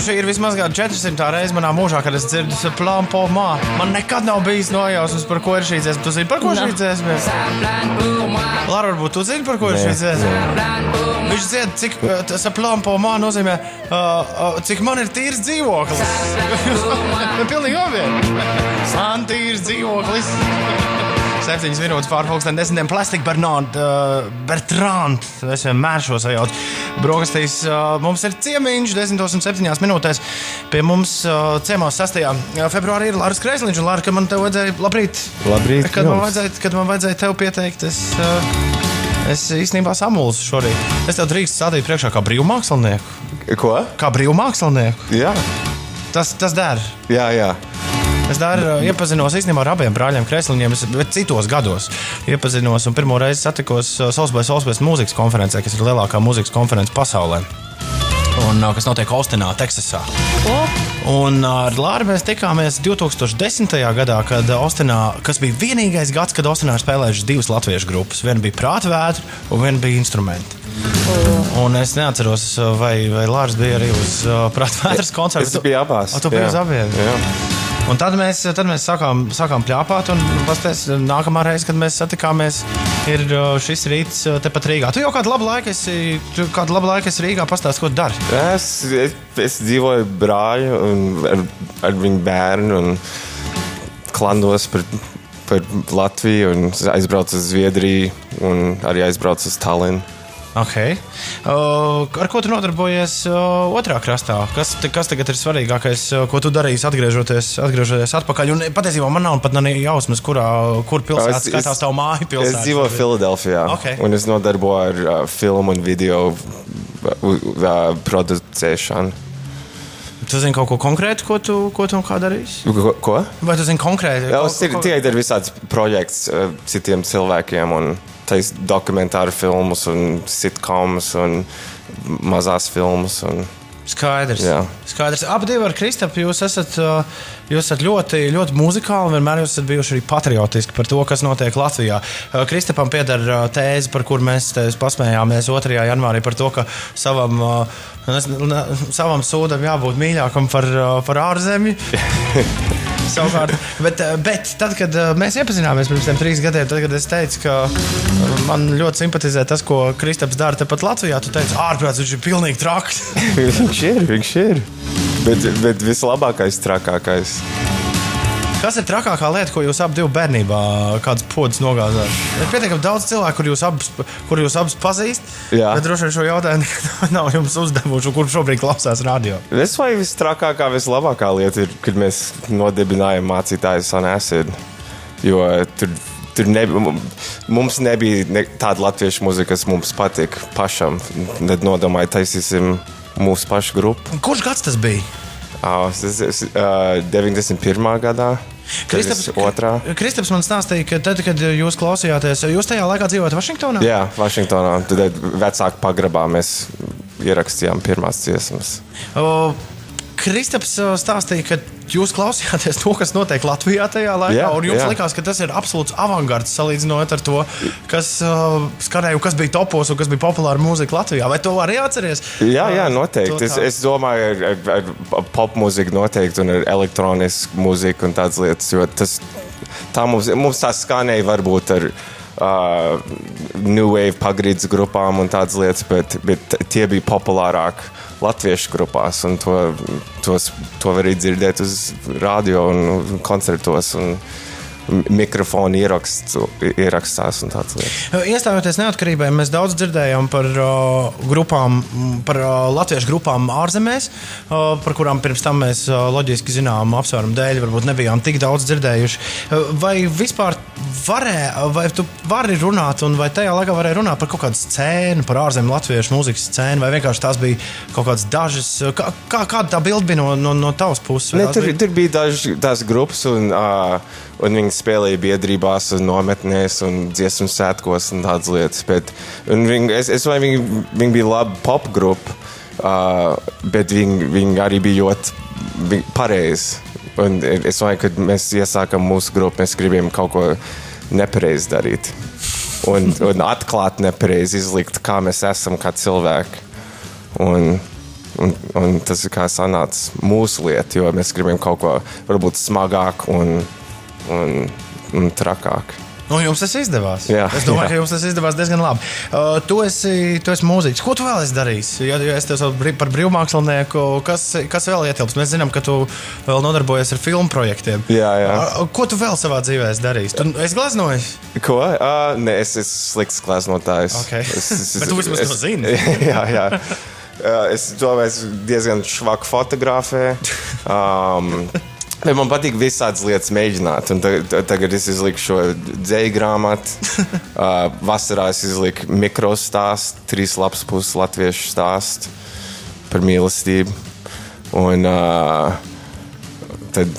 Šī ir vismaz 400 reize manā mūžā, kad es dzirdu Saplan pour moi. Man nekad nav bijis nojausmas, par ko ir šī dziesma. Tu zini, par ko šī dziesma? Lara, varbūt tu zini, par ko ir šī dziesma? Viņš dzied, cik Saplan pour moi nozīmē, cik man ir tīrs dzīvoklis. Pilnīgi noviet. Man tīrs dzīvoklis. 7 minūtes pār pulksten 10. Plastic Bertrand. Es vienmēr šo sajaucu. Brokastīs mums ir ciemiņš 10:07 minūtēs. Pie mums ciemos 6. februārī ir Lāris Kreisliņš. Un Lāra, kad man tev vajadzēja, labrīt. Labrīt. Kad man vajadzēja tev pieteikt, es īstenībā samulsu šorīt. Es tev drīkst stādīt priekšā kā brīvmākslinieku. Ko? Kā brīvmākslinieku. Jā. Tas der. Jā. Es iepazinos īstenībā ar abiem brāļiem Kreisliņiem, bet citos gados iepazinos un pirmo reizi satikos South by Southwest mūzikas konferencē, kas ir lielākā mūzikas konference pasaulē. Un kas notiek Austinā, Teksasā. Un ar Lāru mēs tikāmies 2010. gadā, kad Austinā, kas bija vienīgais gads, kad Austinā ir spēlējušas 2 latviešu grupas. Viena bija Prātvētra un viena bija Instrumenti. Un es neatceros, vai Lārs bija arī uz Prātvētras koncertu. Es biju abās. Tu biji uz abiem? Jā. Un tad mēs sākām pļāpāt, un pasties, nākamā reize, kad mēs satikāmies, ir šis rīts tepat Rīgā. Tu jau kādu labu laiku esi Rīgā, pastāst, ko tu dari? Es dzīvoju brāļu un ar viņu bērnu un klandos par Latviju un aizbraucu uz Zviedriju un arī aizbraucu uz Tallinu. Okay. Ar ko tu nodarbojies otrā krastā? Kas tagad ir svarīgākais, ko tu darīsi atgriežoties atpakaļ? Un patiesībā man nav pat jausmas, kur pilsētā skaitās tavu māju pilsētu. Es dzīvoju Filadelfijā, un es nodarboju ar filmu un video producēšanu. Tu zini kaut ko konkrētu, ko tu kā darīsi? Ko? Vai tu zini konkrēti? Es tikai daru visāds projekts citiem cilvēkiem un tais dokumentāru filmus un sitcomus un mazās filmas. Skaidrs. Jā. Skaidrs. Abi divi ar Kristapu jūs esat ļoti, ļoti muzikāli, vienmēr jūs esat bijuši arī patriotiski par to, kas notiek Latvijā. Kristapam pieder tēze, par kur mēs pasmējāmies 2. janvārī par to, ka savam sūdam jābūt mīļākam par ārzemju. Savukārt, bet tad, kad mēs iepazināmies pirms 3 gadiem, tad, kad es teicu, ka man ļoti simpatizē tas, ko Kristaps dara tepat Latvijā, tu teici, ārprāts, viņš ir pilnīgi traks. Viņš ir. Bet vislabākais, trakākais. Kas ir trakākā lieta, ko jūs abi bērnībā kāds podus nogāzāt? Ir pietiekami daudz cilvēku, kur jūs abus pazīst, bet droši vien šo jautājumu nav jums uzdevuši, kur šobrīd klausās radio. Es vai vistrakākā, vislabākā lieta ir, kad mēs nodibinājām mācītājus on acid, jo tur mums nebija tāda latviešu muzika, kas mums patīk pašam. Tad nodomāju, taisīsim mūsu pašu grupu. Kurš gads tas bija? 91. gadā. Kristaps man stāstīja, ka tad, kad jūs klausījāties, jūs tajā laikā dzīvojat Vašingtonā? Jā, Vašingtonā. Tad vecāku pagrabā mēs ierakstījām pirmās dziesmas. Kristaps stāstīja, ka jūs klausījāties to, kas notiek Latvijā tajā laikā, un jums likās, ka tas ir absolūts avangards salīdzinot ar to, kas skanēja, kas bija topos un kas bija populāra mūzika Latvijā. Vai to arī atceries? Jā, noteikti. Es domāju ar popmūziku noteikti un ar elektronisku mūziku un tādas lietas, jo mums tā skanēja varbūt ar New Wave pagrīdes grupām un tādas lietas, bet tie bija populārāk latviešu grupās, un to var arī dzirdēt uz radio un koncertos un mikrofonu ierakstās un tāds lietas. Iestājoties neatkarībai, mēs daudz dzirdējām par latviešu grupām ārzemēs, par kurām pirms tam mēs loģiski zinām apsvērumu dēļ, varbūt nebijām tik daudz dzirdējuši. Vai vispār vai tu vari runāt, un vai tajā laikā varēja runāt par kaut kādu scēnu, par ārzemju latviešu mūzikas scēnu, vai vienkārši tās bija kaut kādas dažas, kāda tā bilde bija no tavas puses? Tur bija dažas tās grupas, un viņi spēlēja biedrībās un nometnēs un dziesmu svētkos un tādas lietas. Viņi bija laba popgrupa, bet viņi arī bija ļoti pareizi. Un es domāju, kad mēs iesākam mūsu grupu, mēs gribējām kaut ko nepareizi darīt. Un atklāt nepareizi, izlikt, kā mēs esam kā cilvēki. Un un tas ir kā sanāca mūsu lieta, jo mēs gribam kaut ko varbūt smagāk un trakāk. Nu, jums tas izdevās. Jā, es domāju, ka jums tas izdevās diezgan labi. Tu esi mūziķis. Ko tu vēl esi darījis? Ja es tev saucu par brīvmākslinieku, kas vēl ietilps? Mēs zinām, ka tu vēl nodarbojies ar filmu projektiem. Jā. Ko tu vēl savā dzīvē esi darījis? Tu esi gleznojis? Ko? Nē, es esmu slikts gleznotājs. Okay. Bet tu vismaz to zini. Jā. Es domāju, es diezgan švaku fotografē. Man patīk visādas lietas mēģināt. Un tagad es izliku šo dzēju grāmatu. Vasarā es izliku mikrostāstu, 3 lapas puses latviešu stāstu par mīlestību. Un tad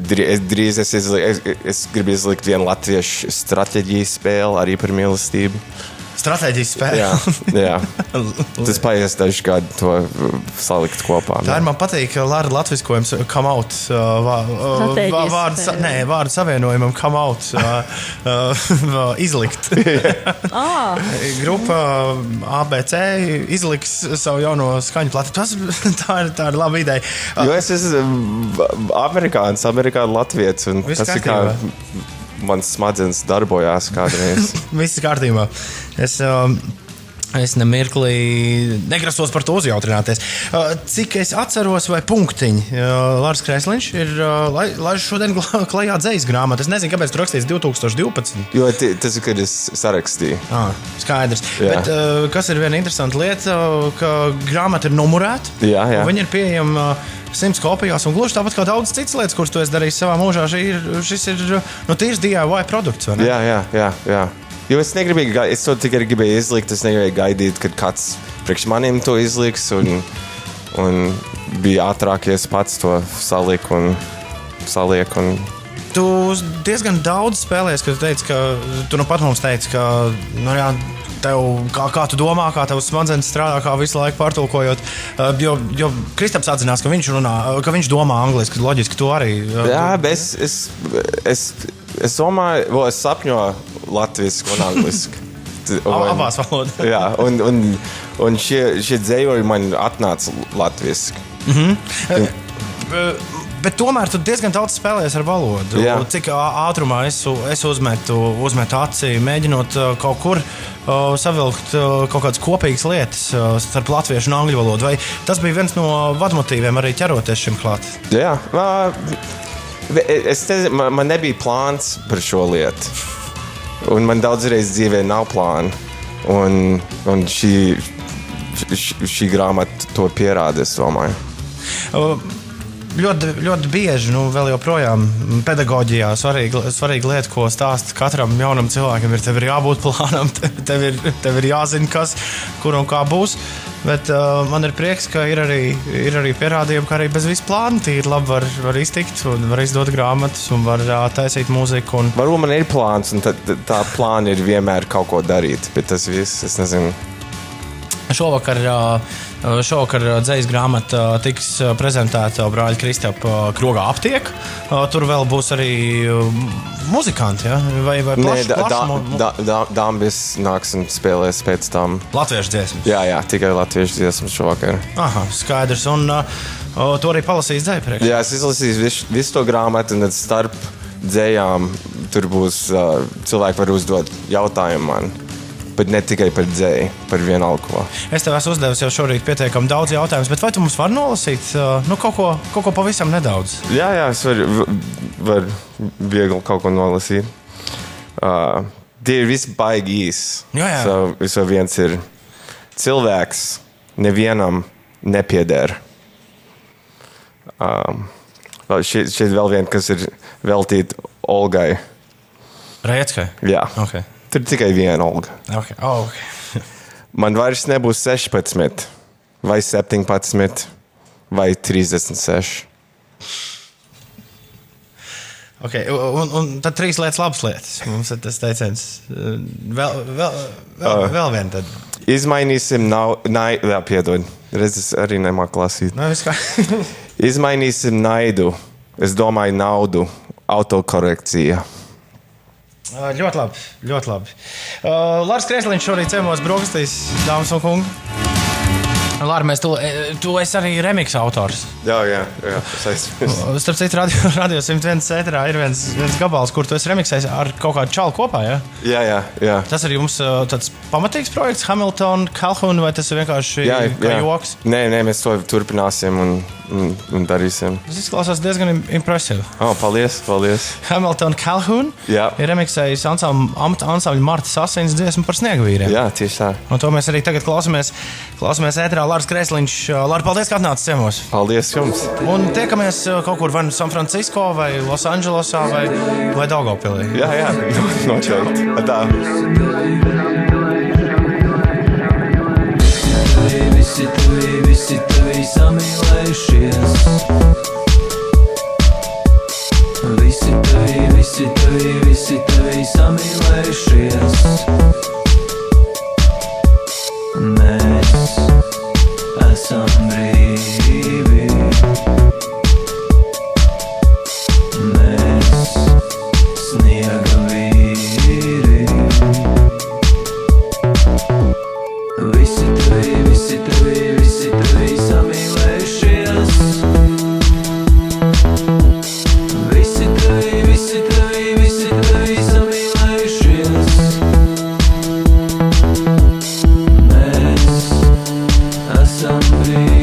drīz es gribu izlikt vienu latviešu stratēģiju spēli arī par mīlestību. Stratēģijas spēle. Jā. Tas paies daži gadi to salikt kopā. Tā ir man patīk Lara latviskojums come out. Vārdu savienojumam come out. Izlikt. Grupa ABC izliks savu jauno skaņu plati. Tā ir laba ideja. Jo es esmu amerikāņu latvietis. Un viss tas ir kā mans smadzenes darbojās kādreiz. Viss kārtībā. Es nemirklī negrasos par to uzjautrināties. Cik es atceros, vai punktiņi, Lārs Kresliņš ir laiž šodien klajā dzejas grāmatu. Es nezinu, kāpēc tu rakstīsi 2012. Jo tas ir, kad es sarakstīju. Skaidrs. Jā. Bet kas ir viena interesanta lieta, ka grāmata ir numurēta. Jā. Viņa ir pieejama 100 kopijās, un gluži tāpat kā daudz citas lietas, kuras tu esi darījis savā mūžā, šis ir tīrs DIY produkts, vai ne? Jā. Jo es negribēju, es to tikai gribēju izlikt, es negribēju gaidīt, kad kāds priekš maniem to izliks, un bija ātrāk, ja es pats to saliek un Tu diezgan daudz spēlējies, kad tu teici, ka tu nu pat mums teici, ka, nu jā, tev, kā tu domā, kā tavs smadzenes strādā, kā visu laiku pārtulkojot, jo Kristaps atzinās, ka viņš domā angliski, loģiski tu arī. Jā, bet es domāju, es sapņoju latviski un angliski. Abās valodās. Jā, un šie dzējoļi man atnāca latviski. Bet tomēr tu diezgan daudz spēlējies ar valodu. Jā. Cik ātrumā es uzmetu aci, mēģinot kaut kur savilkt kaut kādas kopīgas lietas starp latviešu un angļu valodu. Vai tas bija viens no vadmotīviem arī ķeroties šim klāt? Jā. Man nebija plāns par šo lietu. Un man daudzreiz dzīvē nav plāna. Un šī grāmata to pierāda, es domāju. Ļoti bieži, vēl joprojām pedagoģijā svarīga lieta, ko stāst katram jaunam cilvēkam, tev ir jābūt plānam, tev ir jāzina, kas, kur un kā būs. Bet man ir prieks, ka ir arī pierādījumi, ka arī bez visu plānu tīri labi var iztikt un var izdot grāmatas un var taisīt mūziku. Varbūt man ir plāns, un tā plāna ir vienmēr kaut ko darīt, bet tas viss, es nezinu. Šovakar dzejas grāmata tiks prezentēta brāļa Kristapa krogā aptiek. Tur vēl būs arī muzikanti, ja? Vai Dambis nāks un spēlēs pēc tam. Latviešu dziesmas? Jā, tikai latviešu dziesmas šovakar. Aha, skaidrs. Un tu arī palasīsi dzeju priekš? Jā, es izlasīju visu to grāmatu, un tad starp dzējām tur būs cilvēki var uzdot jautājumu man. Bet ne tikai par dzēju, par vienalga ko. Es tev esmu uzdevis jau šorīt pietiekami daudz jautājumus, bet vai tu mums vari nolasīt kaut ko pavisam nedaudz? Jā, es varu viegli kaut ko nolasīt. Tie ir visi baigi īsi. Jā. So viens ir cilvēks nevienam nepieder. Šeit vēl vien, kas ir veltīt Olgai. Rēckai? Jā. Okay. Tur tikai viena Olga. Okay. Man vairs nebūs 16, vai 17, vai 36. Okay. Un tad 3 labas lietas. Mums ir tas teiciens. Vēl vien tad. Izmainīsim piedod. Reizes arī nemāk lasīt. Izmainīsim naidu. Es domāju naudu. Autokorekcija. Ļoti labi. Lārs Kresliņš šorīt ciemos brokastīs, dāmas un kungi. Lāri, tu esi arī remix autors. Jā, es aizmirsu. Starp citu, Radio 101 ēterā ir viens gabals, kur tu esi remixējis ar kaut kādu čalu kopā, ja? Jā. Tas ir jums tāds pamatīgs projekts, Hamilton, Calhoun, vai tas ir vienkārši kā joks? Nē, mēs to turpināsim un darīsim. Tas izklausās diezgan impresīvi. Paldies. Hamilton, Calhoun ir remixējis ansambļu Martas Asins dziesmu par sniegvīriem. Jā, tieši tā. Un to mēs arī tagad klausamies ēterā. Lāris Kresliņš. Lāri, paldies, ka atnācis ciemos. Paldies jums. Un tiekamies kaut kur vai San Francisco, vai Losandželosā, vai Daugavpilī. Jā, noteikti. Tā. Visi tavi samīlējušies. Visi tavi samīlējušies. Mēs esam brīvi. Mēs sniega vīri. Visi tavi samīlējušies. Visi tavi samīlējušies. Mēs esam brīvi.